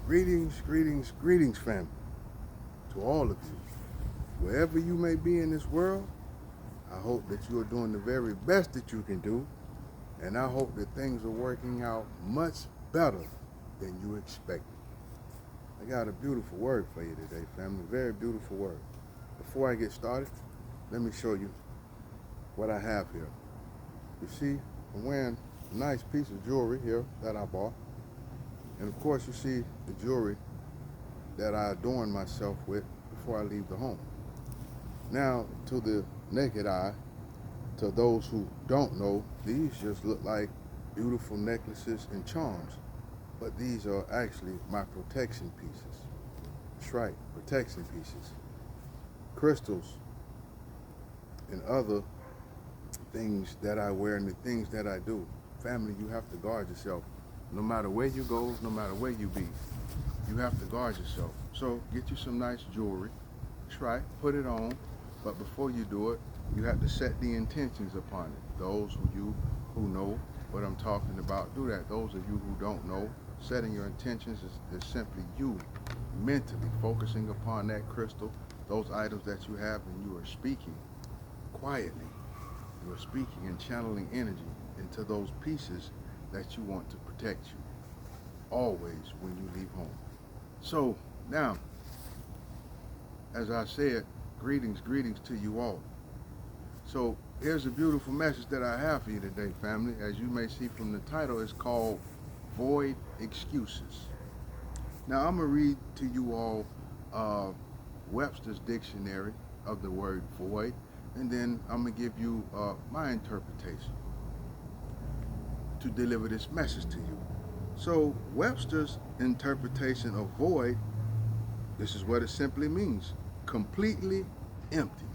Greetings, greetings, greetings, family, to all of you. Wherever you may be in this world, I hope that you are doing the very best that you can do, and I hope that things are working out much better than you expected. I got a beautiful word for you today, family, very beautiful word. Before I get started, let me show you what I have here. You see, I'm wearing a nice piece of jewelry here that I bought, and of course, you see the jewelry that I adorn myself with before I leave the home. Now, to the naked eye, to those who don't know, these just look like beautiful necklaces and charms, but these are actually my protection pieces. That's right, protection pieces. Crystals and other things that I wear and the things that I do. Family, you have to guard yourself. No matter where you go, no matter where you be, you have to guard yourself. So get you some nice jewelry. That's right, put it on. But before you do it, you have to set the intentions upon it. Those who know what I'm talking about, do that. Those of you who don't know, setting your intentions is simply you mentally focusing upon that crystal, those items that you have, and you are speaking quietly. You are speaking and channeling energy into those pieces that you want to protect you always when you leave home. So now, as I said, greetings, greetings to you all. So here's a beautiful message that I have for you today, family. As you may see from the title, it's called Void Excuses. Now I'm going to read to you all Webster's dictionary of the word void, and then I'm going to give you my interpretation to deliver this message to you. So Webster's interpretation of void, this is what it simply means: completely empty.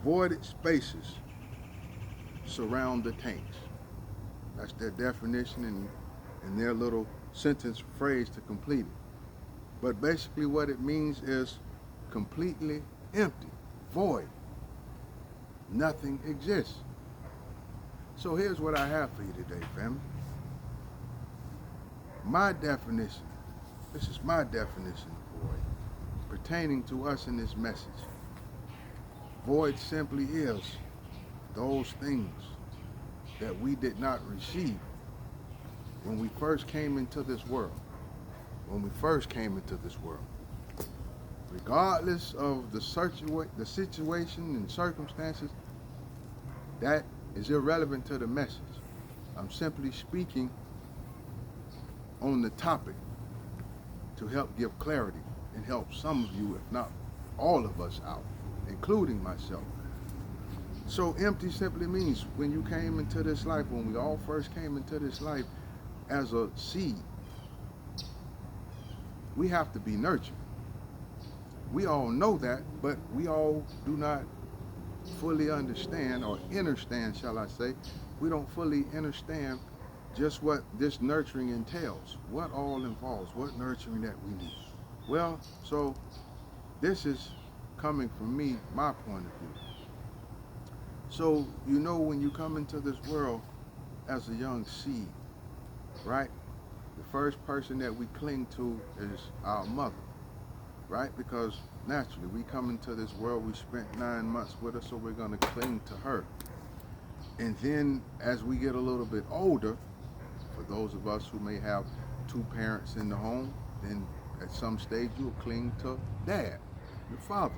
Voided spaces surround the tanks. That's their definition and their little sentence phrase to complete it. But basically what it means is completely empty, void. Nothing exists. So here's what I have for you today, family. My definition, this is my definition of void, pertaining to us in this message. Void simply is those things that we did not receive when we first came into this world. When we first came into this world. Regardless of the situation and circumstances, that is irrelevant to the message. I'm simply speaking on the topic to help give clarity and help some of you, if not all of us, out, including myself. So empty simply means when you came into this life, when we all first came into this life as a seed, we have to be nurtured. We all know that, but we all do not fully understand, or understand, shall I say. We don't fully understand just what this nurturing entails, what all involves, what nurturing that we need. Well, so this is coming from me, my point of view. So, you know, when you come into this world as a young seed, right? The first person that we cling to is our mother, right? Because naturally, we come into this world, we spent 9 months with her, so we're going to cling to her. And then as we get a little bit older, for those of us who may have two parents in the home, then at some stage you'll cling to dad, your father.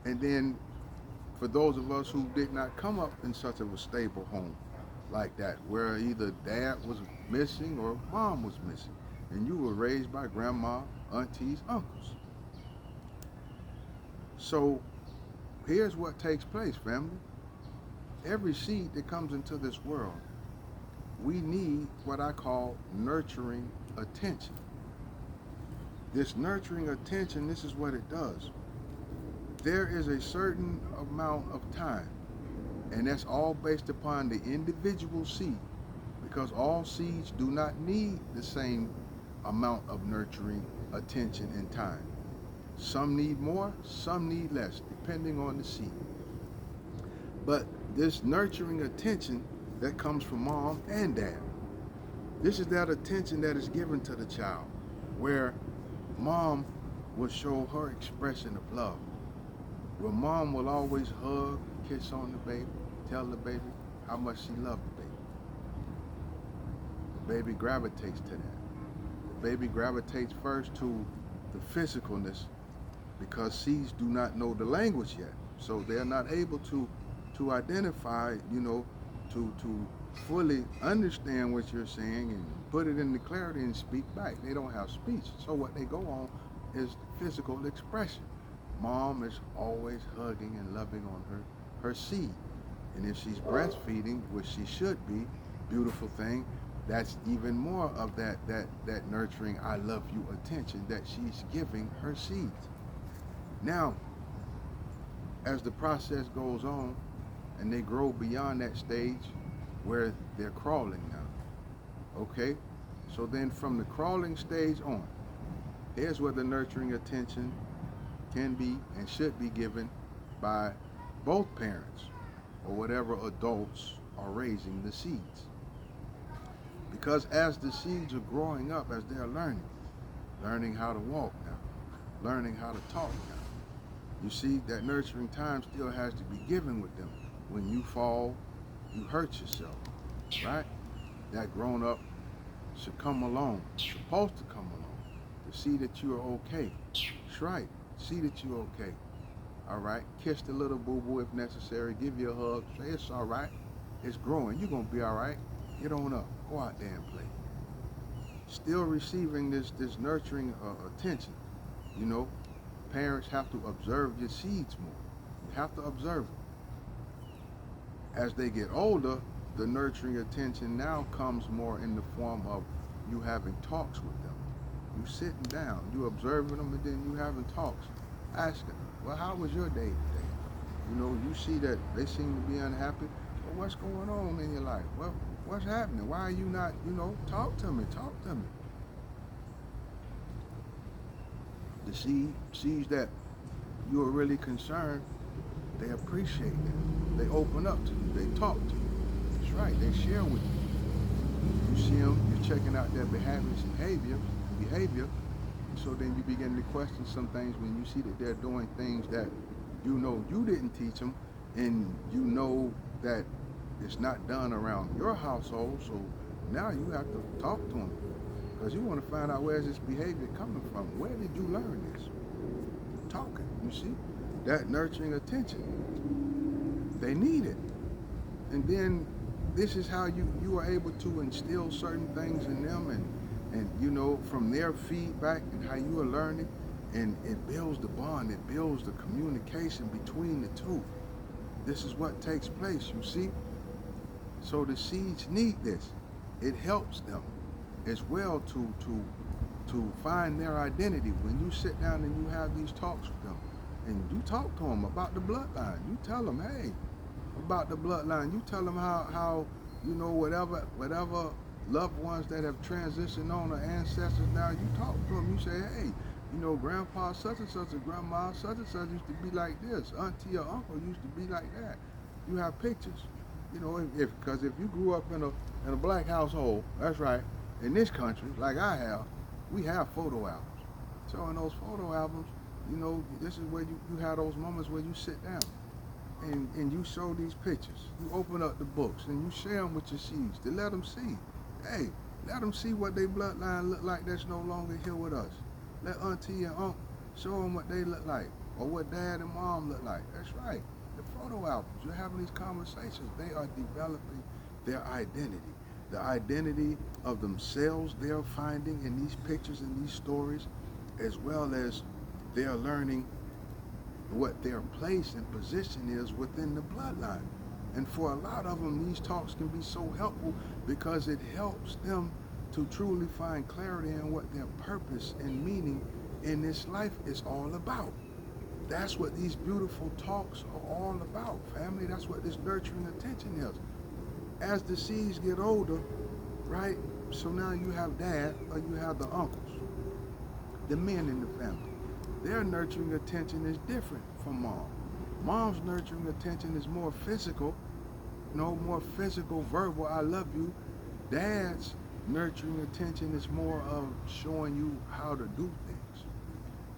And then for those of us who did not come up in such of a stable home like that, where either dad was missing or mom was missing, and you were raised by grandma, aunties, uncles. So here's what takes place, family. Every seed that comes into this world, we need what I call nurturing attention. This nurturing attention, this is what it does. There is a certain amount of time, and that's all based upon the individual seed, because all seeds do not need the same amount of nurturing attention and time. Some need more, some need less, depending on the seed. But this nurturing attention that comes from mom and dad, This is that attention that is given to the child, where mom will show her expression of love. Where mom will always hug, kiss on the baby, tell the baby how much she loved the baby. The baby gravitates to that. The baby gravitates first to the physicalness because seeds do not know the language yet. So they're not able to identify, to fully understand what you're saying and put it into clarity and speak back. They don't have speech. So what they go on is physical expression. Mom is always hugging and loving on her seed. And if she's breastfeeding, which she should be, beautiful thing, that's even more of that nurturing I love you attention that she's giving her seeds. Now, as the process goes on and they grow beyond that stage where they're crawling now, okay? So then from the crawling stage on, here's where the nurturing attention can be and should be given by both parents or whatever adults are raising the seeds. Because as the seeds are growing up, as they're learning how to walk now, learning how to talk now, you see that nurturing time still has to be given with them. When you fall, you hurt yourself, right? That grown up should come along, supposed to come along, to see that you are okay. That's right, see that you're okay. All right, kiss the little boo-boo if necessary, give you a hug, say it's all right, it's growing, you're gonna be all right, get on up, go out there and play. Still receiving this nurturing attention, you know, parents have to observe your seeds more. You have to observe them. As they get older, the nurturing attention now comes more in the form of you having talks with them. You sitting down, you observing them, and then you having talks. Asking, well, how was your day today? You know, you see that they seem to be unhappy. Well, what's going on in your life? Well, what's happening? Why are you not, talk to me. The seed sees that you are really concerned. They appreciate that. They open up to you. They talk to you. That's right. They share with you. You see them. You're checking out their behavior. So then you begin to question some things when you see that they're doing things that you didn't teach them, and you know that it's not done around your household. So now you have to talk to them because you want to find out where's this behavior coming from. Where did you learn this? Talking. You see that nurturing attention. They need it, and then this is how you are able to instill certain things in them, and from their feedback and how you are learning, and it builds the bond, it builds the communication between the two. This is what takes place, you see. So the seeds need this. It helps them as well to find their identity. When you sit down and you have these talks with them, and you talk to them about the bloodline, you tell them, hey, about the bloodline, you tell them how whatever loved ones that have transitioned on, or ancestors now, you talk to them, you say, hey, grandpa such and such and grandma such and such used to be like this, auntie or uncle used to be like that. You have pictures, because if you grew up in a black household, that's right, in this country, like I have, we have photo albums. So in those photo albums, this is where you have those moments where you sit down and you show these pictures. You open up the books and you share them with your seeds to let them see. Hey, let them see what their bloodline look like that's no longer here with us. Let auntie and uncle show them what they look like, or what dad and mom look like. That's right. The photo albums, you're having these conversations. They are developing their identity. The identity of themselves they're finding in these pictures and these stories, as well as they're learning what their place and position is within the bloodline. And for a lot of them, these talks can be so helpful because it helps them to truly find clarity in what their purpose and meaning in this life is all about. That's what these beautiful talks are all about, family. That's what this nurturing attention is. As the seeds get older, right? So now you have dad or you have the uncles, the men in the family. Their nurturing attention is different from mom. Mom's nurturing attention is more physical, more physical, verbal, I love you. Dad's Nurturing attention is more of showing you how to do things,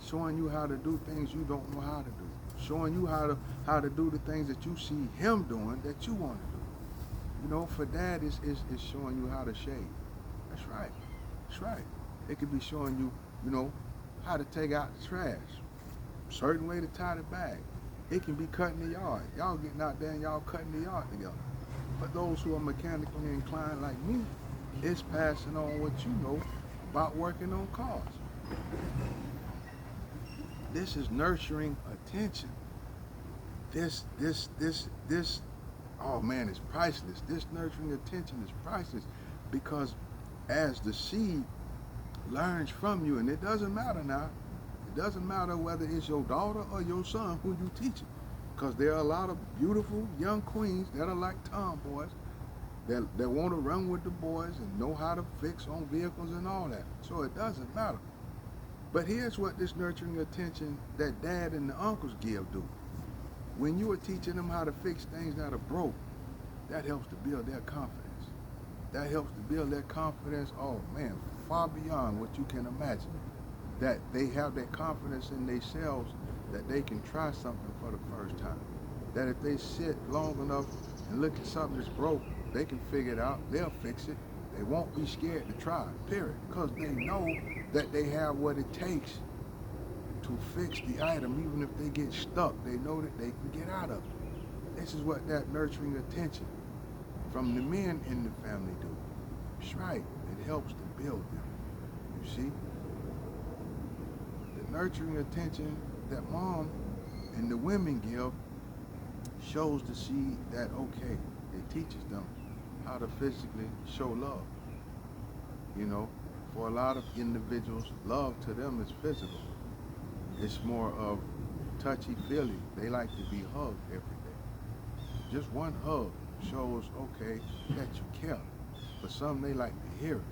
showing you how to do things you don't know how to do, showing you how to do the things that you see him doing that you want to do. You know, for dad is showing you how to shave. That's right. That's right. It could be showing you, you know, how to take out the trash, certain way to tie the bag. It can be cutting the yard. Y'all getting out there and y'all cutting the yard together. But those who are mechanically inclined like me, it's passing on what you know about working on cars. This is nurturing attention. This, oh man, it's priceless. This nurturing attention is priceless because as the seed learns from you, and it doesn't matter now, it doesn't matter whether it's your daughter or your son who you teach it, because there are a lot of beautiful young queens that are like tomboys that want to run with the boys and know how to fix on vehicles and all that. So it doesn't matter. But here's what this nurturing attention that dad and the uncles give do. When you are teaching them how to fix things that are broke, that helps to build their confidence. That helps to build their confidence, oh man, far beyond what you can imagine. That they have that confidence in themselves that they can try something for the first time. That if they sit long enough and look at something that's broke, they can figure it out, they'll fix it. They won't be scared to try, period. Because they know that they have what it takes to fix the item. Even if they get stuck, they know that they can get out of it. This is what that nurturing attention from the men in the family do. That's right, it helps to build them. You see? The nurturing attention that mom and the women give shows the seed that, okay, it teaches them how to physically show love. You know, for a lot of individuals, love to them is physical. It's more of touchy-feely. They like to be hugged every day. Just one hug shows, okay, that you care. For some, they like to hear it.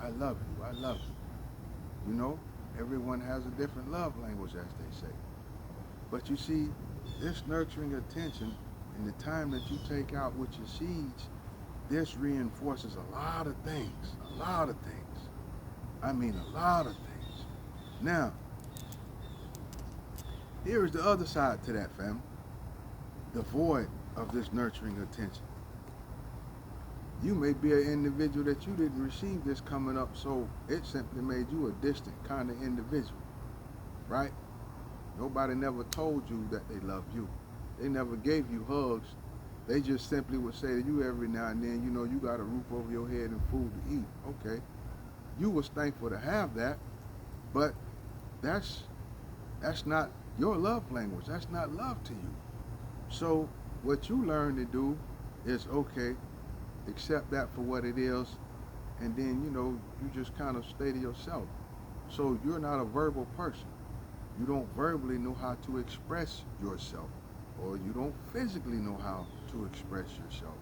I love you, I love you. You know, everyone has a different love language, as they say. But you see, this nurturing attention and the time that you take out with your seeds, this reinforces a lot of things, a lot of things. I mean, a lot of things. Now, here is the other side to that, family. The void of this nurturing attention. You may be an individual that you didn't receive this coming up, so it simply made you a distant kind of individual, right? Nobody never told you that they love you. They never gave you hugs. They just simply would say to you every now and then, you know, you got a roof over your head and food to eat. Okay. You was thankful to have that, but that's not your love language. That's not love to you. So what you learn to do is, okay, accept that for what it is, and then, you know, you just kind of stay to yourself. So you're not a verbal person. You don't verbally know how to express yourself, or you don't physically know how to express yourself.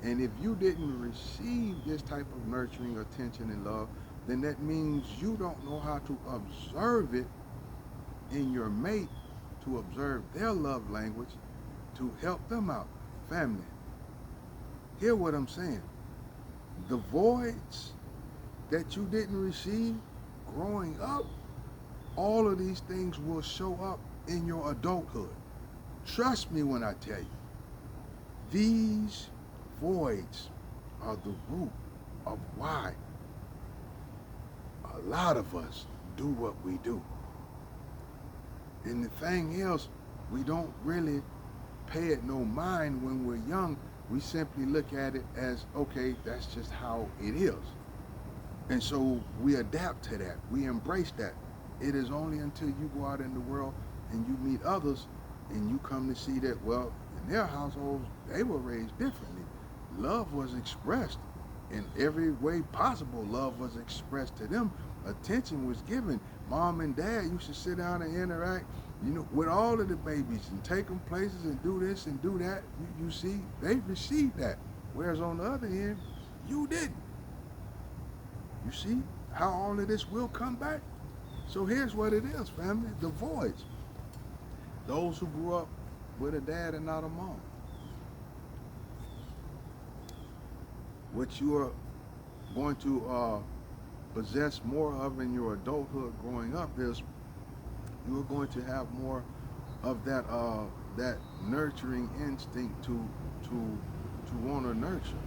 And if you didn't receive this type of nurturing attention and love, then that means you don't know how to observe it in your mate, to observe their love language, to help them out. Family, hear what I'm saying. The voids that you didn't receive growing up, all of these things will show up in your adulthood. Trust me when I tell you, these voids are the root of why a lot of us do what we do. And the thing is, we don't really pay it no mind when we're young. We simply look at it as, okay, that's just how it is. And so we adapt to that. We embrace that. It is only until you go out in the world and you meet others and you come to see that, well, in their households, they were raised differently. Love was expressed in every way possible. Love was expressed to them. Attention was given. Mom and dad used to sit down and interact, you know, with all of the babies and take them places and do this and do that. You see, they received that. Whereas on the other end, you didn't. You see how all of this will come back? So here's what it is, family. The voids. Those who grew up with a dad and not a mom. What you are going to possess more of in your adulthood growing up is you're going to have more of that nurturing instinct to want to nurture,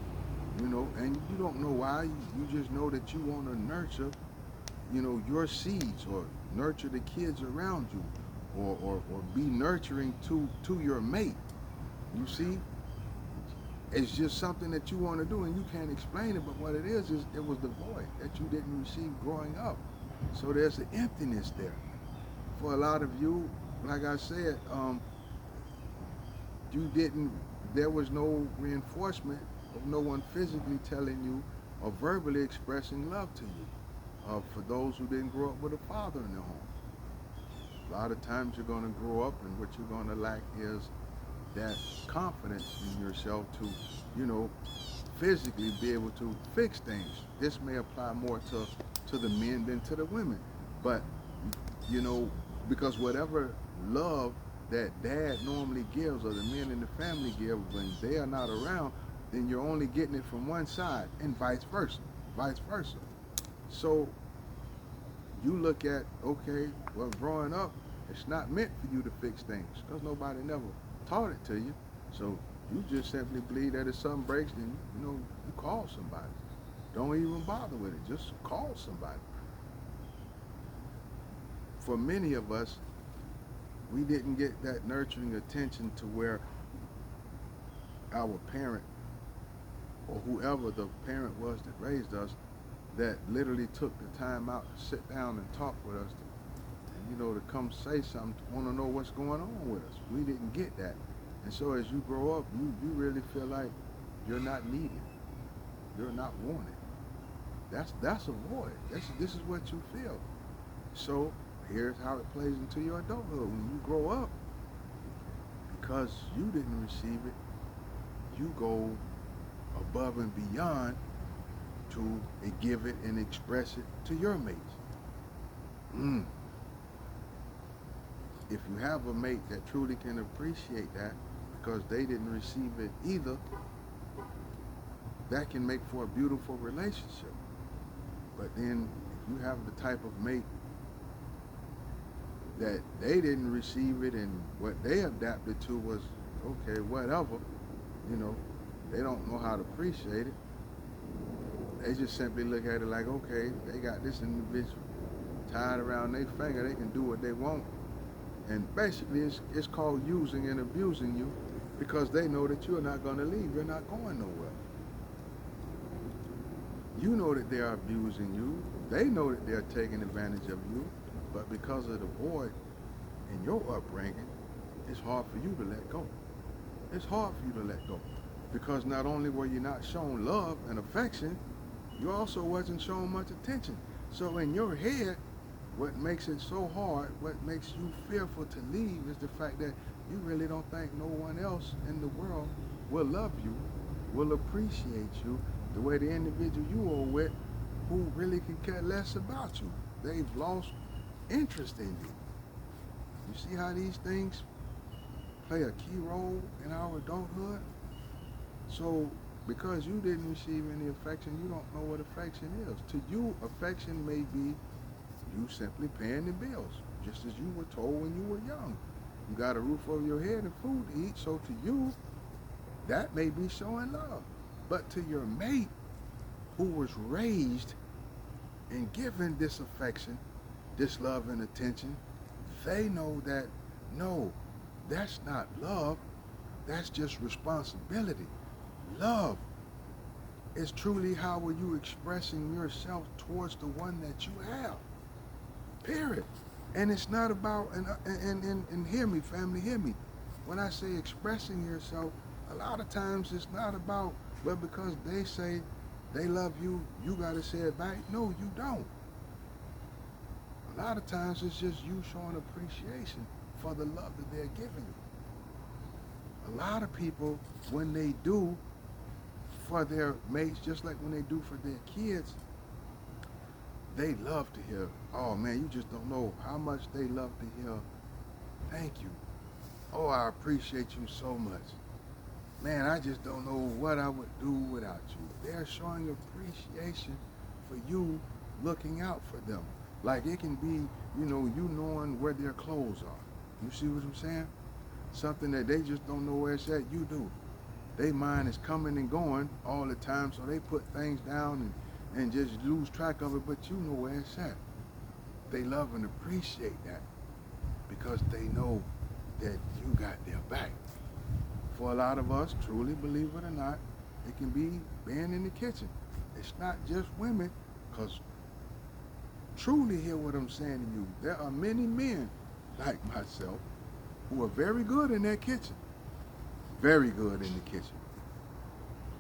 and you don't know why. You just know that you want to nurture, your seeds, or nurture the kids around you, or be nurturing to your mate. You see, it's just something that you want to do, and you can't explain it. But what it is it was the void that you didn't receive growing up. So there's an emptiness there for a lot of you. Like I said, you didn't. There was no reinforcement of no one physically telling you or verbally expressing love to you. For those who didn't grow up with a father in their home, a lot of times you're going to grow up, and what you're going to lack is that confidence in yourself to, physically be able to fix things. This may apply more to the men than to the women, but you know, because whatever love that dad normally gives or the men in the family give when they are not around, then you're only getting it from one side, and vice versa. So you look at, okay, well, growing up, it's not meant for you to fix things because nobody never taught it to you. So you just simply believe that if something breaks, then you call somebody. Don't even bother with it. Just call somebody. For many of us, we didn't get that nurturing attention to where our parent or whoever the parent was that raised us, that literally took the time out to sit down and talk with us, to come say something, to want to know what's going on with us. We didn't get that. And so as you grow up, you really feel like you're not needed. You're not wanted. That's a void. This is what you feel. So here's how it plays into your adulthood. When you grow up, because you didn't receive it, you go above and beyond to give it and express it to your mates. If you have a mate that truly can appreciate that because they didn't receive it either, that can make for a beautiful relationship. But then if you have the type of mate that they didn't receive it and what they adapted to was, okay, whatever, they don't know how to appreciate it. They just simply look at it like, okay, they got this individual tied around their finger, they can do what they want. And basically it's called using and abusing you because they know that you're not going to leave. You're not going nowhere. You know that they are abusing you. They know that they're taking advantage of you. But because of the void in your upbringing, it's hard for you to let go. It's hard for you to let go. Because not only were you not shown love and affection, you also wasn't shown much attention. So in your head, what makes it so hard, what makes you fearful to leave is the fact that you really don't think no one else in the world will love you, will appreciate you the way the individual you are with who really can care less about you. They've lost interest in you. You see how these things play a key role in our adulthood? So because you didn't receive any affection, you don't know what affection is. To you, affection may be you simply paying the bills, just as you were told when you were young. You got a roof over your head and food to eat, so to you, that may be showing love. But to your mate, who was raised and given this affection, this love and attention, they know that, no, that's not love, that's just responsibility. Love is truly how are you expressing yourself towards the one that you have. Period. And it's not about, and hear me, family, hear me. When I say expressing yourself, a lot of times it's not about, well, because they say they love you, you got to say it back. No, you don't. A lot of times it's just you showing appreciation for the love that they're giving you. A lot of people, when they do for their mates, just like when they do for their kids, they love to hear, oh man, you just don't know how much they love to hear, thank you. Oh, I appreciate you so much. man, I just don't know what I would do without you. They're showing appreciation for you looking out for them. Like it can be, you knowing where their clothes are. You see what I'm saying? Something that they just don't know where it's at, you do. They mind is coming and going all the time, so they put things down and just lose track of it, but you know where it's at. They love and appreciate that because they know that you got their back. For a lot of us, truly, believe it or not, it can be being in the kitchen. It's not just women, because truly hear what I'm saying to you. There are many men like myself who are very good in their kitchen. Very good in the kitchen.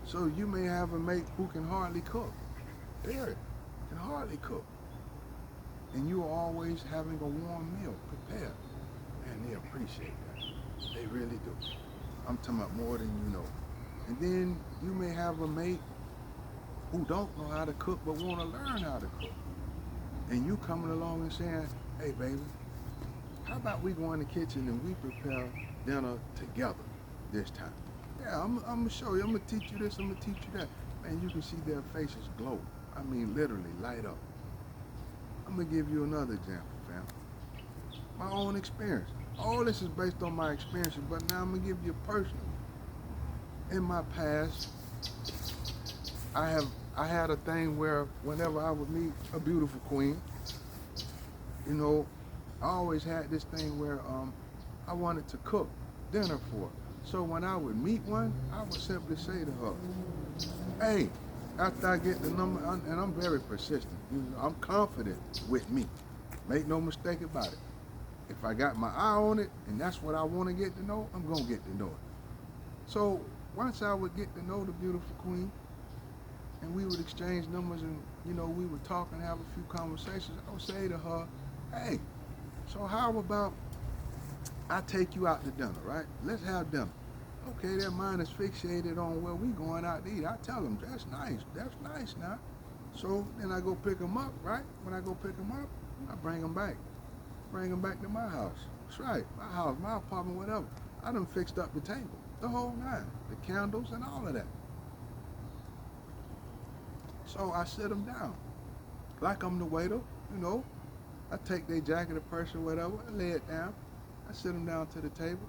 So you may have a mate who can hardly cook. Period. Can hardly cook. And you are always having a warm meal prepared. And they appreciate that. They really do. I'm talking about more than you know. And then you may have a mate who don't know how to cook but want to learn how to cook. And you coming along and saying, hey baby, how about we go in the kitchen and we prepare dinner together this time? Yeah, I'm gonna show you, I'm gonna teach you this, I'm gonna teach you that. Man, you can see their faces glow. I mean literally light up. I'm gonna give you another example, fam. My own experience. All this is based on my experiences, but now I'm gonna give you a personal. In my past, I had a thing where whenever I would meet a beautiful queen, you know, I always had this thing where I wanted to cook dinner for her. So when I would meet one, I would simply say to her, hey, after I get the number, and I'm very persistent, I'm confident with me. Make no mistake about it. If I got my eye on it and that's what I want to get to know, I'm going to get to know it. So once I would get to know the beautiful queen and we would exchange numbers and, we would talk and have a few conversations, I would say to her, hey, so how about I take you out to dinner, right? Let's have dinner. Okay, their mind is fixated on where we going out to eat. I tell them, that's nice now. So then I go pick them up, right? When I go pick them up, I bring them back. Bring them back to my house. That's right, my house, my apartment, whatever. I done fixed up the table, the whole nine, the candles and all of that. So I sit them down, like I'm the waiter, you know. I take their jacket or purse or whatever, I lay it down. I sit them down to the table.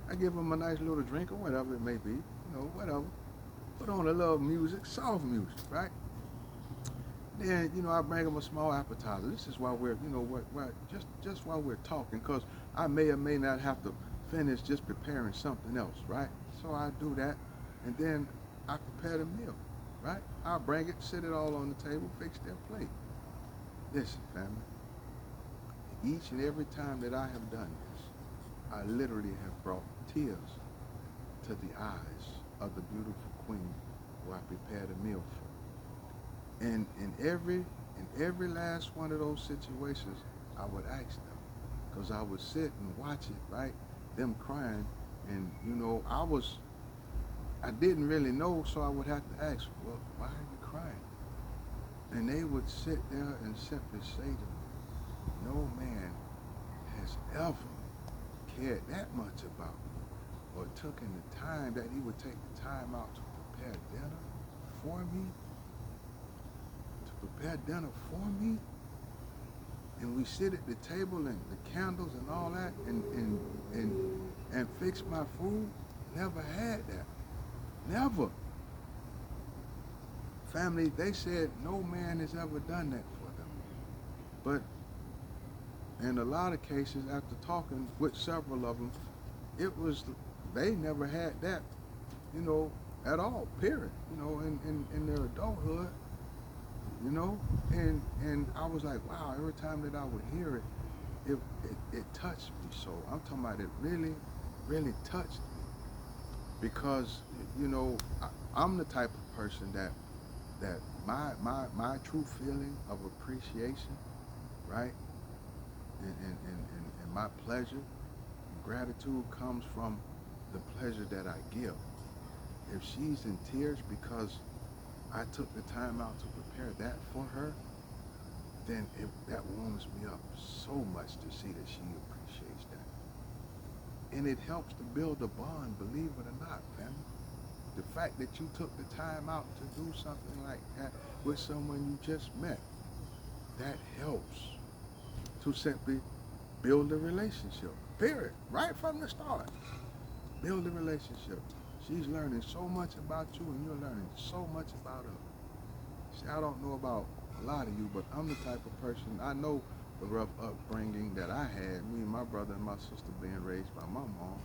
I give them a nice little drink or whatever it may be, whatever. Put on a little music, soft music, right? Then, I bring them a small appetizer. This is why we're, just while we're talking, because I may or may not have to finish just preparing something else, right? So I do that, and then I prepare the meal, right? I'll bring it, sit it all on the table, fix their plate. Listen, family, each and every time that I have done this, I literally have brought tears to the eyes of the beautiful queen who I prepared a meal for. And in every last one of those situations, I would ask them, because I would sit and watch it, right? Them crying, and I didn't really know, so I would have to ask, well, why are you crying? And they would sit there and simply say to me, no man has ever cared that much about me, or took in the time that he would take the time out to prepare dinner for me, and we sit at the table and the candles and all that, and fix my food. Never had that. Never. Family, they said no man has ever done that for them. But in a lot of cases, after talking with several of them, they never had that, at all, period, in their adulthood, and I was like, wow, every time that I would hear it touched me. So I'm talking about it really, really touched me because, I'm the type of person that my true feeling of appreciation, right, and my pleasure, gratitude comes from the pleasure that I give. If she's in tears because I took the time out to prepare that for her, then that warms me up so much to see that she appreciates that. And it helps to build a bond, believe it or not, family. The fact that you took the time out to do something like that with someone you just met, that helps to simply build a relationship. Period. Right from the start. Build a relationship. She's learning so much about you and you're learning so much about her. See, I don't know about a lot of you, but I'm the type of person, I know the rough upbringing that I had, me and my brother and my sister being raised by my mom.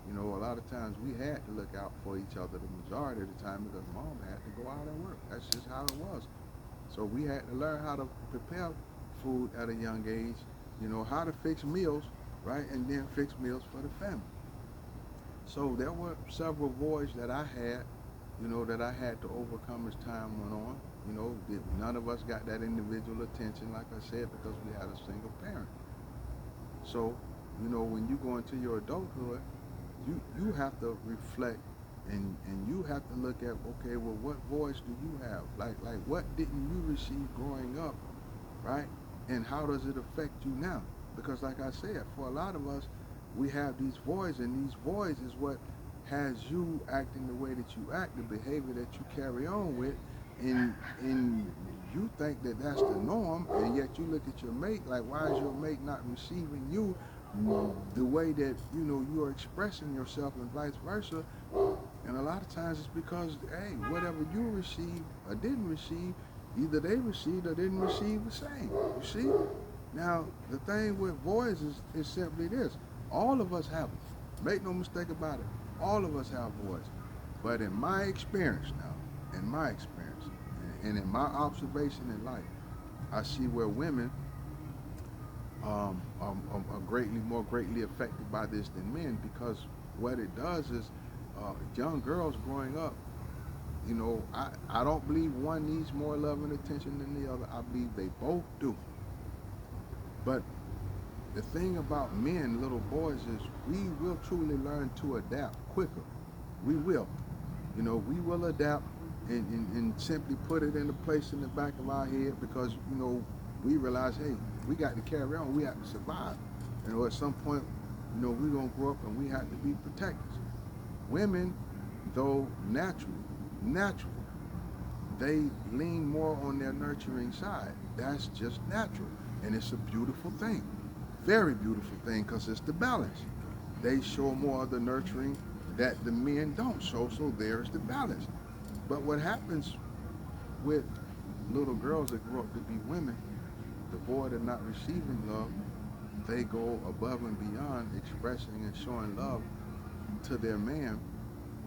You know, a lot of times we had to look out for each other the majority of the time because mom had to go out and work. That's just how it was. So we had to learn how to prepare food at a young age, you know, how to fix meals, right? And then fix meals for the family. So there were several voids that I had, you know, that I had to overcome as time went on. You know, none of us got that individual attention, like I said, because we had a single parent. So, you know, when you go into your adulthood, you have to reflect and you have to look at, okay, well, what voice do you have? Like what didn't you receive growing up, right? And how does it affect you now? Because like I said, for a lot of us, we have these voids, and these voids is what has you acting the way that you act, the behavior that you carry on with, and you think that that's the norm, and yet you look at your mate like, why is your mate not receiving you the way that, you know, you are expressing yourself, and vice versa. And a lot of times it's because, hey, whatever you received or didn't receive, either they received or didn't receive the same. You see? Now, the thing with voids is simply this. All of us have them. Make no mistake about it. All of us have voids. But in my experience now, in my experience, and in my observation in life, I see where women are more greatly affected by this than men, because what it does is young girls growing up, you know, I don't believe one needs more love and attention than the other. I believe they both do. But the thing about men, little boys, is we will truly learn to adapt quicker. We will. You know, we will adapt and simply put it in a place in the back of our head because, you know, we realize, hey, we got to carry on. We have to survive. You know, at some point, you know, we're going to grow up and we have to be protectors. Women, though natural, they lean more on their nurturing side. That's just natural. And it's a beautiful thing. Very beautiful thing, because it's the balance. They show more of the nurturing that the men don't show, so there's the balance. But what happens with little girls that grow up to be women, the boy that not receiving love, they go above and beyond expressing and showing love to their man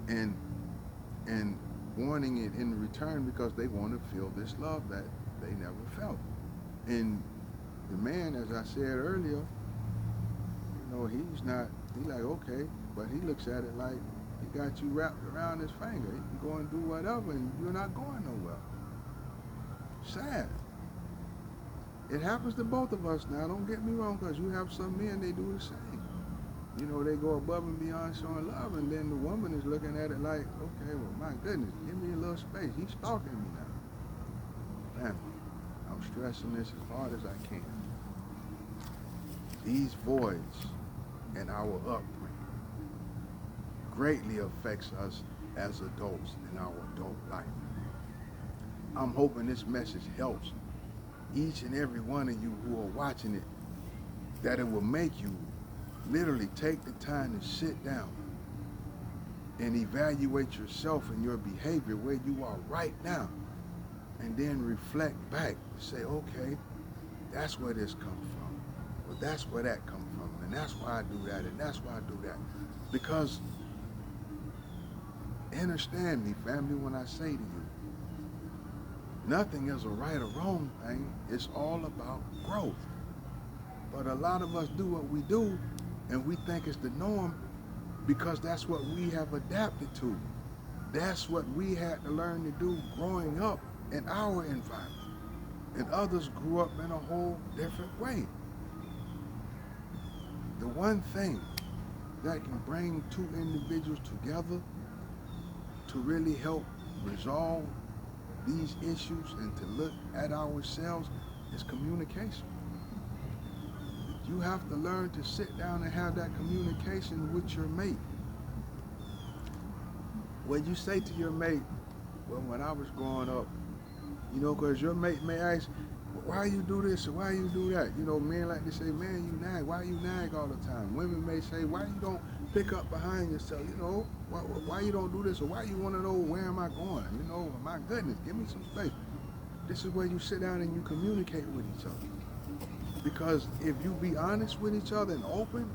and wanting it in return because they want to feel this love that they never felt. And the man, as I said earlier, you know, he like, okay, but he looks at it like he got you wrapped around his finger. He can go and do whatever and you're not going nowhere. Sad. It happens to both of us now, don't get me wrong, because you have some men, they do the same. You know, they go above and beyond showing love, and then the woman is looking at it like, okay, well, my goodness, give me a little space. He's stalking me now. Man, I'm stressing this as hard as I can. These voids in our upbringing greatly affects us as adults in our adult life. I'm hoping this message helps each and every one of you who are watching it, that it will make you literally take the time to sit down and evaluate yourself and your behavior where you are right now, and then reflect back and say, okay, that's where this comes from, or that's where that comes from, and that's why I do that, and that's why I do that. Because, understand me, family, when I say to you, nothing is a right or wrong thing. It's all about growth. But a lot of us do what we do, and we think it's the norm because that's what we have adapted to. That's what we had to learn to do growing up in our environment. And others grew up in a whole different way. The one thing that can bring two individuals together to really help resolve these issues and to look at ourselves is communication. You have to learn to sit down and have that communication with your mate. When you say to your mate, well, when I was growing up, you know, because your mate may ask, why you do this or why you do that? You know, men like to say, man, you nag. Why you nag all the time? Women may say, why you don't pick up behind yourself? You know, why you don't do this or why you want to know where am I going? You know, my goodness, give me some space. This is where you sit down and you communicate with each other. Because if you be honest with each other and open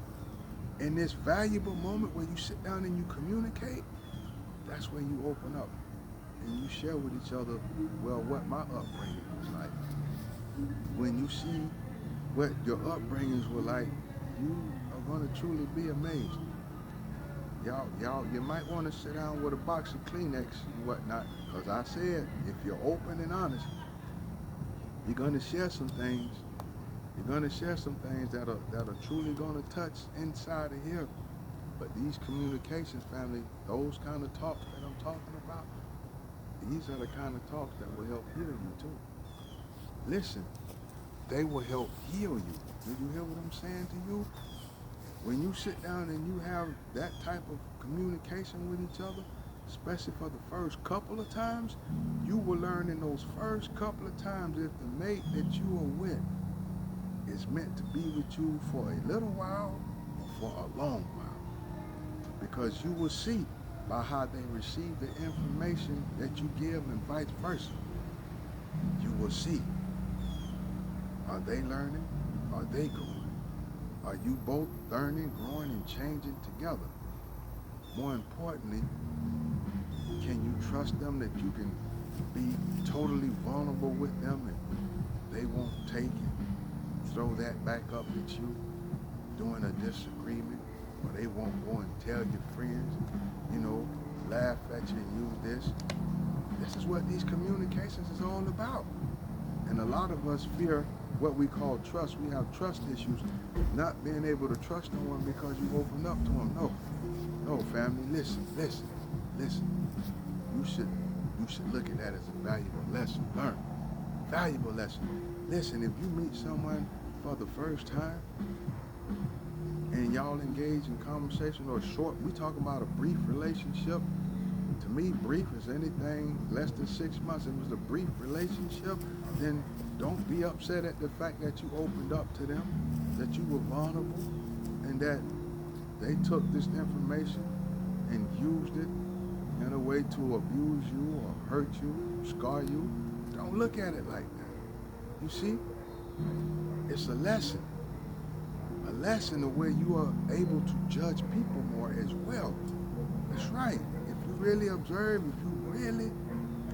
in this valuable moment where you sit down and you communicate, that's when you open up and you share with each other, well, what my upbringing was like. When you see what your upbringings were like, you are going to truly be amazed. You might want to sit down with a box of Kleenex and whatnot, because I said, if you're open and honest, you're going to share some things. You're going to share some things that are truly going to touch inside of here. But these communications, family, those kind of talks that I'm talking about, these are the kind of talks that will help heal you too. Listen, they will help heal you. Did you hear what I'm saying to you? When you sit down and you have that type of communication with each other, especially for the first couple of times, you will learn in those first couple of times if the mate that you are with is meant to be with you for a little while or for a long while. Because you will see by how they receive the information that you give and vice versa. You will see. Are they learning? Are they growing? Are you both learning, growing, and changing together? More importantly, can you trust them that you can be totally vulnerable with them and they won't take it, throw that back up at you during a disagreement, or they won't go and tell your friends, you know, laugh at you and use this. This is what these communications is all about. And a lot of us fear what we call trust. We have trust issues, not being able to trust no one because you opened up to them. No, family, listen. You should look at that as a valuable lesson. Learn. Valuable lesson. Listen, if you meet someone for the first time and y'all engage in conversation or short, we talk about a brief relationship. To me, brief is anything less than 6 months. If it was a brief relationship, then don't be upset at the fact that you opened up to them, that you were vulnerable, and that they took this information and used it in a way to abuse you or hurt you, scar you. Don't look at it like that. You see? It's a lesson. A lesson of where you are able to judge people more as well. That's right. If you really observe, if you really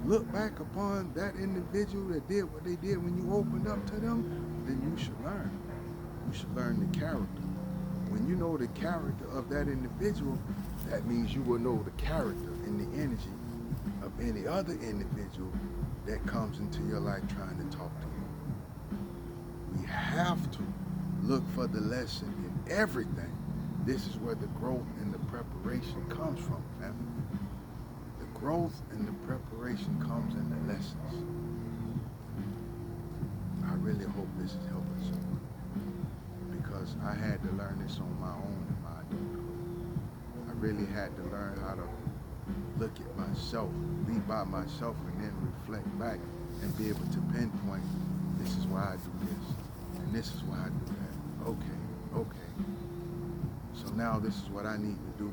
look back upon that individual that did what they did when you opened up to them, then you should learn. You should learn the character. When you know the character of that individual, that means you will know the character and the energy of any other individual that comes into your life trying to talk to you. We have to look for the lesson in everything. This is where the growth and the preparation comes from, family. The growth and the preparation comes in the lessons. I really hope this is helping someone, because I had to learn this on my own in my adulthood. I really had to learn how to look at myself, be by myself, and then reflect back and be able to pinpoint, this is why I do this, and this is why I do that. Okay. So now this is what I need to do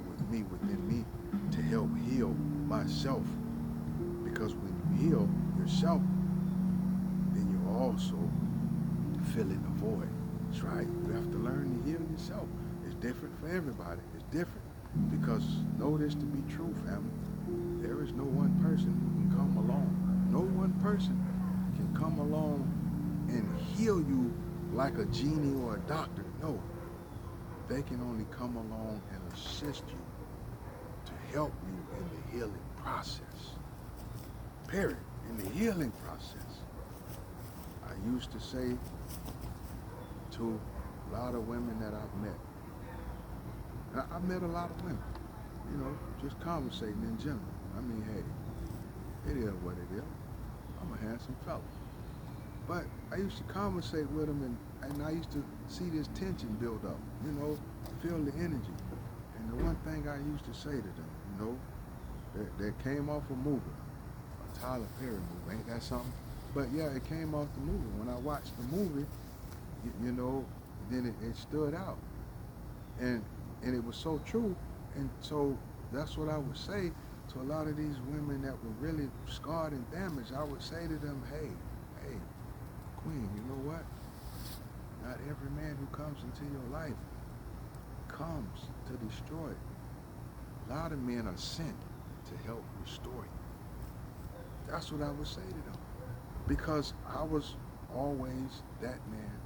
within me, to help heal myself. Because when you heal yourself, then you're also filling a void. That's right. You have to learn to heal yourself. It's different for everybody. It's different. Because know this to be true, family. There is no one person who can come along. No one person can come along and heal you like a genie or a doctor. No. They can only come along and assist you to help you in the healing process. Period. In the healing process. I used to say to a lot of women that I've met, and I've met a lot of women, you know, just conversating in general. I mean, hey, it is what it is. I'm a handsome fella. But I used to conversate with them, and I used to see this tension build up, you know, feel the energy. And the one thing I used to say to them, you know, that came off a movie, a Tyler Perry movie. Ain't that something? But yeah, it came off the movie. When I watched the movie, you know, then it stood out, and it was so true, and so that's what I would say to a lot of these women that were really scarred and damaged. I would say to them, hey, Queen, you know what? Not every man who comes into your life comes to destroy it. A lot of men are sent to help restore you. That's what I would say to them. Because I was always that man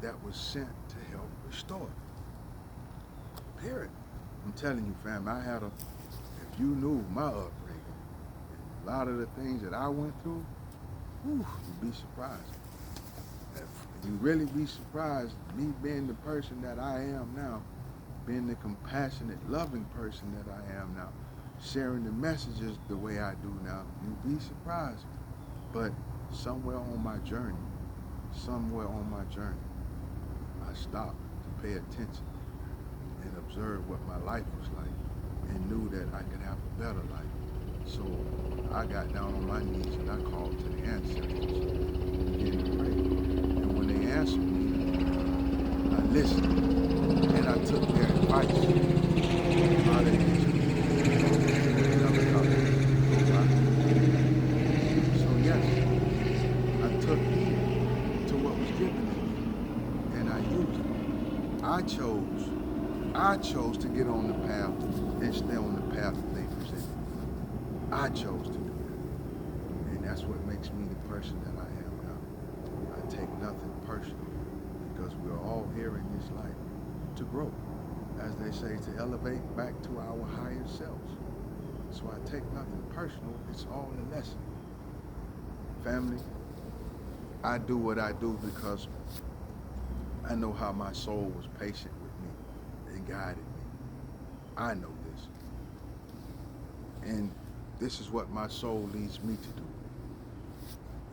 that was sent to help restore it. Period. I'm telling you, fam, if you knew my upbringing, a lot of the things that I went through, you'd be surprised. If you really be surprised, me being the person that I am now, being the compassionate, loving person that I am now, sharing the messages the way I do now, you'd be surprised. But somewhere on my journey, I stopped to pay attention and observe what my life was like and knew that I could have a better life. So I got down on my knees and I called to the ancestors and began to pray. And when they answered me, I listened and I took their advice. How they So yes, I took heed to what was given to me and I used it. I chose to get on the path and stay on the path that they presented. I chose to do that. And that's what makes me the person that I am now. I take nothing personal because we're all here in this life to grow. As they say, to elevate back to our higher selves. So I take nothing personal. It's all a lesson. Family, I do what I do because I know how my soul was patient with me and guided me. I know this. And this is what my soul leads me to do.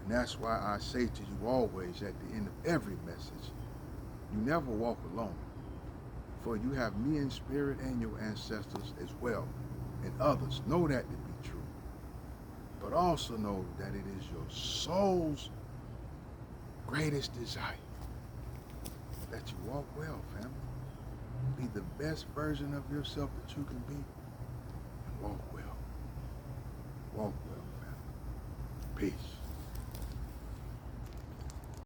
And that's why I say to you always at the end of every message, you never walk alone. For you have me in spirit and your ancestors as well, and others. Know that to be true. But also know that it is your soul's greatest desire that you walk well, family. Be the best version of yourself that you can be, and walk well. Walk well, family. Peace.